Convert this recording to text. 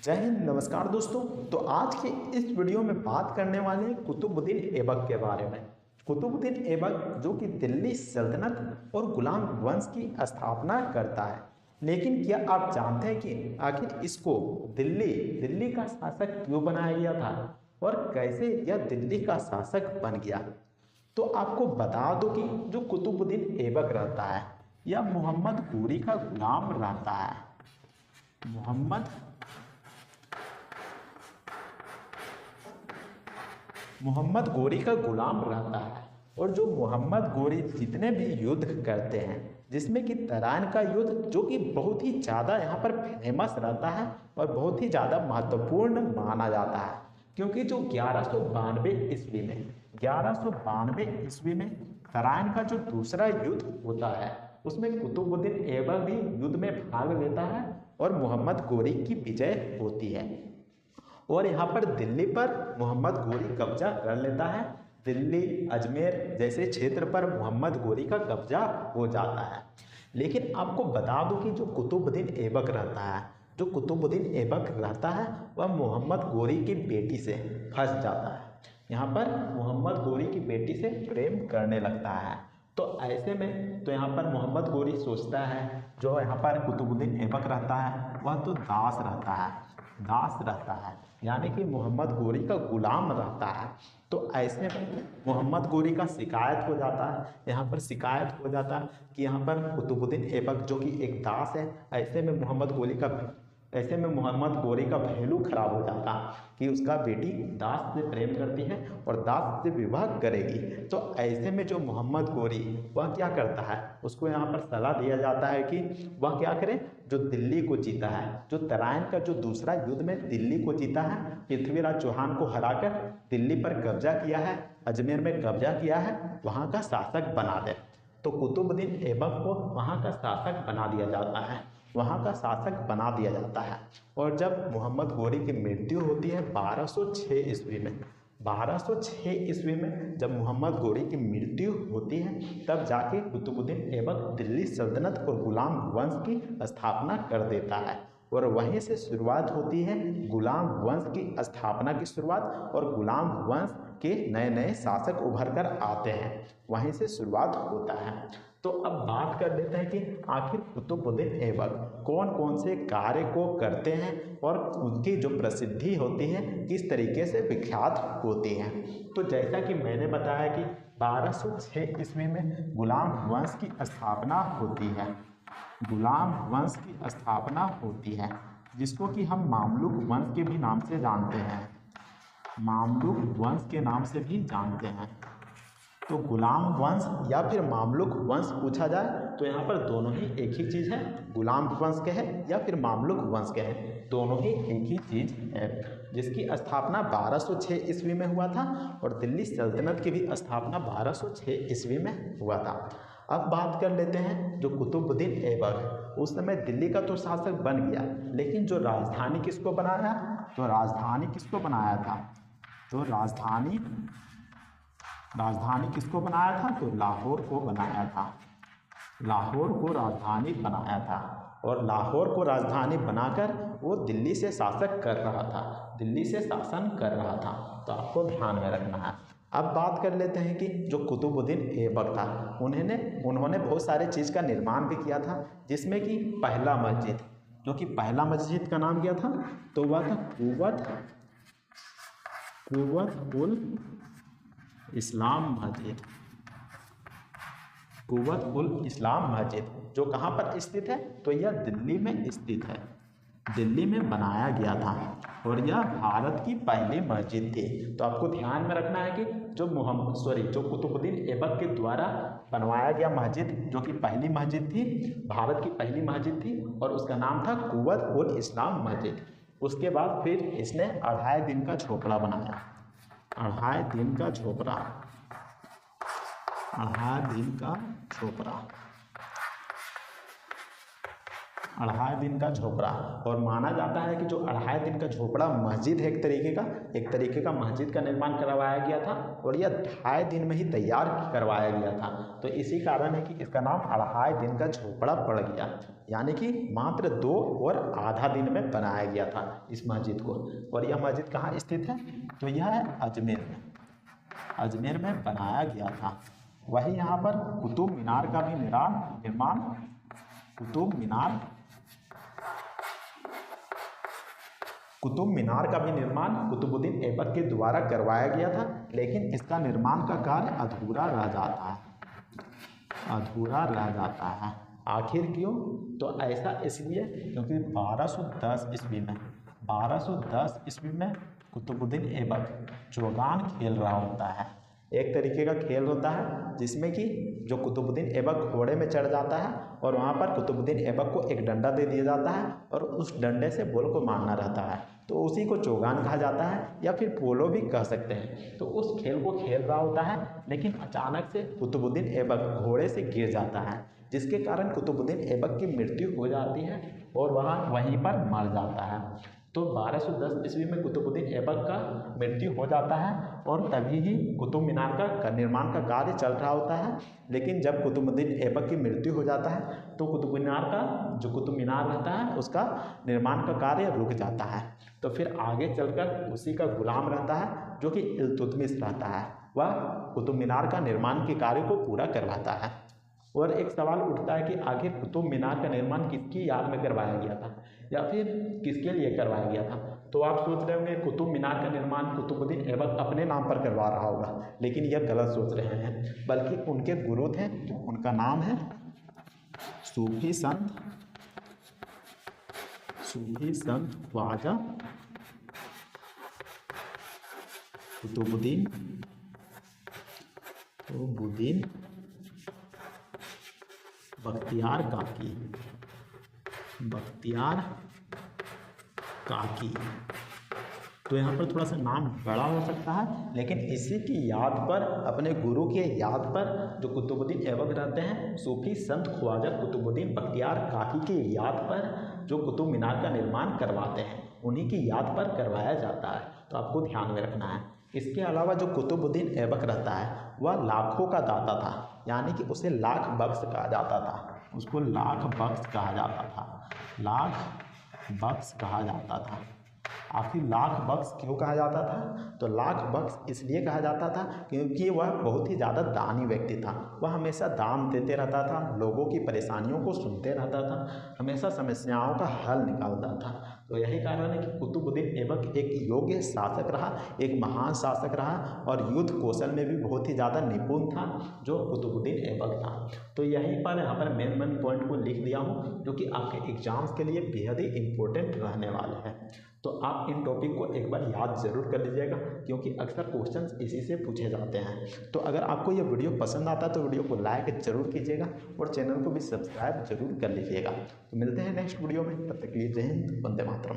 जय हिंद। नमस्कार दोस्तों। तो आज के इस वीडियो में बात करने वाले हैं कुतुबुद्दीन ऐबक के बारे में। कुतुबुद्दीन ऐबक जो कि दिल्ली सल्तनत और गुलाम वंश की स्थापना करता है। लेकिन क्या आप जानते हैं कि आखिर इसको दिल्ली का शासक क्यों बनाया गया था और कैसे यह दिल्ली का शासक बन गया? तो आपको बता दो कि जो कुतुबुद्दीन ऐबक रहता है यह मोहम्मद घोरी का गुलाम रहता है। मोहम्मद घोरी का गुलाम रहता है और जो मोहम्मद घोरी जितने भी युद्ध करते हैं, जिसमें कि तराइन का युद्ध जो कि बहुत ही ज़्यादा यहाँ पर फेमस रहता है और बहुत ही ज़्यादा महत्वपूर्ण माना जाता है, क्योंकि जो 1192 ईस्वी में तराइन का जो दूसरा युद्ध होता है उसमें कुतुबुद्दीन ऐबक भी युद्ध में भाग लेता है और मोहम्मद घोरी की विजय होती है और यहाँ पर दिल्ली पर मोहम्मद घोरी कब्जा कर लेता है। दिल्ली, अजमेर जैसे क्षेत्र पर मोहम्मद घोरी का कब्जा हो जाता है। लेकिन आपको बता दूं कि जो कुतुबुद्दीन ऐबक रहता है वह मोहम्मद घोरी की बेटी से फंस जाता है। यहाँ पर मोहम्मद घोरी की बेटी से प्रेम करने लगता है। तो ऐसे में तो यहाँ पर मोहम्मद घोरी सोचता है, जो यहाँ पर कुतुबुद्दीन ऐबक रहता है वह तो दास रहता है, यानी कि मोहम्मद घोरी का गुलाम रहता है। तो ऐसे में मोहम्मद घोरी का शिकायत हो जाता है, यहाँ पर शिकायत हो जाता है कि यहाँ पर कुतुबुद्दीन ऐबक जो कि एक दास है, ऐसे में मोहम्मद घोरी का पहलू खराब हो जाता कि उसका बेटी दास से प्रेम करती है और दास से विवाह करेगी। तो ऐसे में जो मोहम्मद घोरी वह क्या करता है, उसको यहाँ पर सलाह दिया जाता है कि वह क्या करे, जो दिल्ली को जीता है, जो तराइन का जो दूसरा युद्ध में दिल्ली को जीता है, पृथ्वीराज चौहान को हराकर दिल्ली पर कब्जा किया है, अजमेर में कब्जा किया है, वहाँ का शासक बना दे। तो कुतुबुद्दीन ऐबक को वहाँ का शासक बना दिया जाता है। और जब मोहम्मद घोरी की मृत्यु होती है 1206 ईस्वी में जब मोहम्मद घोरी की मृत्यु होती है, तब जाके कुतुबुद्दीन ऐबक दिल्ली सल्तनत और गुलाम वंश की स्थापना कर देता है और वहीं से शुरुआत होती है गुलाम वंश की स्थापना की शुरुआत। और गुलाम वंश के नए नए शासक उभर कर आते हैं, वहीं से शुरुआत होता है। तो अब बात कर लेते हैं कि आखिर कुतुबुद्दीन ऐबक कौन कौन से कार्य को करते हैं और उनकी जो प्रसिद्धि होती है किस तरीके से विख्यात होती है। तो जैसा कि मैंने बताया कि 1206 ईस्वी में गुलाम वंश की स्थापना होती है, जिसको कि हम मामलुक वंश के भी नाम से जानते हैं, तो गुलाम वंश या फिर मामलुक वंश पूछा जाए तो यहाँ पर दोनों ही एक ही चीज़ है, गुलाम वंश के है या फिर मामलुक वंश के है, दोनों ही एक ही चीज़ है, जिसकी स्थापना 1206 ईस्वी में हुआ था और दिल्ली सल्तनत की भी स्थापना 1206 ईस्वी में हुआ था। अब बात कर लेते हैं जो कुतुबुद्दीन ऐबक उस समय दिल्ली का तो शासक बन गया, लेकिन जो राजधानी किसको बनाया था, तो राजधानी किसको बनाया था, तो लाहौर को राजधानी बनाया था। और लाहौर को राजधानी बनाकर वो दिल्ली से शासन कर रहा था। तो आपको ध्यान में रखना है। अब बात कर लेते हैं कि जो कुतुबुद्दीन ऐबक था उन्होंने बहुत सारे चीज़ का निर्माण भी किया था, जिसमें कि पहला मस्जिद का नाम क्या था, तो वह था कुव्वत उल इस्लाम मस्जिद, जो कहाँ पर स्थित है, तो यह दिल्ली में स्थित है, दिल्ली में बनाया गया था और यह भारत की पहली मस्जिद थी। तो आपको ध्यान में रखना है कि जो कुतुबुद्दीन ऐबक के द्वारा बनवाया गया मस्जिद, जो कि पहली मस्जिद थी, भारत की पहली मस्जिद थी और उसका नाम था कुव्वत उल इस्लाम मस्जिद। उसके बाद फिर इसने 2.5 दिन का झोपड़ा बनाया, 2.5 दिन का झोपड़ा। अढ़ाई दिन का झोपड़ा। और माना जाता है कि जो अढ़ाई दिन का झोपड़ा मस्जिद है, एक तरीके का मस्जिद का निर्माण करवाया गया था और यह 2.5 दिन में ही तैयार करवाया गया था। तो इसी कारण है कि इसका नाम अढ़ाई दिन का झोपड़ा पड़ गया, यानी कि मात्र 2 और आधा दिन में बनाया गया था इस मस्जिद को। और यह मस्जिद कहाँ स्थित है? तो यह है अजमेर में बनाया गया था। वही यहाँ पर कुतुब मीनार का भी निर्माण कुतुब मीनार का भी निर्माण कुतुबुद्दीन ऐबक के द्वारा करवाया गया था, लेकिन इसका निर्माण का कार्य अधूरा रह जाता है। आखिर क्यों? तो ऐसा इसलिए क्योंकि 1210 ईस्वी में कुतुबुद्दीन ऐबक चौगान खेल रहा होता है। एक तरीके का खेल होता है जिसमें कि जो कुतुबुद्दीन ऐबक घोड़े में चढ़ जाता है और वहाँ पर कुतुबुद्दीन ऐबक को एक डंडा दे दिया जाता है और उस डंडे से बॉल को मारना रहता है, तो उसी को चौगान कहा जाता है या फिर पोलो भी कह सकते हैं। तो उस खेल को खेल रहा होता है, लेकिन अचानक से कुतुबुद्दीन ऐबक घोड़े से गिर जाता है, जिसके कारण कुतुबुद्दीन ऐबक की मृत्यु हो जाती है और वहीं पर मर जाता है। तो 1210 ईस्वी में कुतुबुद्दीन ऐबक का मृत्यु हो जाता है और तभी ही कुतुब मीनार का निर्माण का कार्य चल रहा होता है। लेकिन जब कुतुबुद्दीन ऐबक की मृत्यु हो जाता है तो कुतुब मीनार रहता है उसका निर्माण का कार्य रुक जाता है। तो फिर आगे चलकर उसी का गुलाम रहता है जो कि इल्तुतमिश रहता है, वह कुतुब मीनार का निर्माण के कार्य को पूरा करवाता है। और एक सवाल उठता है कि आखिर कुतुब मीनार का निर्माण किसकी याद में करवाया गया था या फिर किसके लिए करवाया गया था? तो आप सोच रहे होंगे कुतुब मीनार का निर्माण कुतुबुद्दीन ऐबक अपने नाम पर करवा रहा होगा, लेकिन यह गलत सोच रहे हैं। बल्कि उनके गुरु थे, उनका नाम है सूफी संत ख्वाजा कुतुबुद्दीन बख्तियार काकी। तो यहाँ पर थोड़ा सा नाम बड़ा हो सकता है, लेकिन इसी की याद पर, अपने गुरु के याद पर जो कुतुबुद्दीन ऐबक रहते हैं, सूफी संत ख्वाजा कुतुबुद्दीन बख्तियार काकी की याद पर जो कुतुब मीनार का निर्माण करवाते हैं, उन्हीं की याद पर करवाया जाता है। तो आपको ध्यान में रखना है। इसके अलावा जो कुतुबुद्दीन ऐबक रहता है वह लाखों का दाता था, यानी कि उसे लाख बख्श कहा जाता था। आखिर लाख बख्श क्यों कहा जाता था? तो लाख बख्श इसलिए कहा जाता था क्योंकि वह बहुत ही ज़्यादा दानी व्यक्ति था। वह हमेशा दान देते रहता था, लोगों की परेशानियों को सुनते रहता था, हमेशा समस्याओं का हल निकालता था। तो यही कारण है कि कुतुबुद्दीन ऐबक एक योग्य शासक रहा, एक महान शासक रहा और युद्ध कौशल में भी बहुत ही ज़्यादा निपुण था जो कुतुबुद्दीन ऐबक था। तो यहीं पर यहाँ पर मेन पॉइंट को लिख दिया हूँ जो कि आपके एग्जाम्स के लिए बेहद ही इम्पोर्टेंट रहने वाले हैं। तो आप इन टॉपिक को एक बार याद ज़रूर कर लीजिएगा क्योंकि अक्सर क्वेश्चंस इसी से पूछे जाते हैं। तो अगर आपको ये वीडियो पसंद आता है तो वीडियो को लाइक ज़रूर कीजिएगा और चैनल को भी सब्सक्राइब जरूर कर लीजिएगा। तो मिलते हैं नेक्स्ट वीडियो में, तब तक के लिए जय हिंद, वंदे मातरम।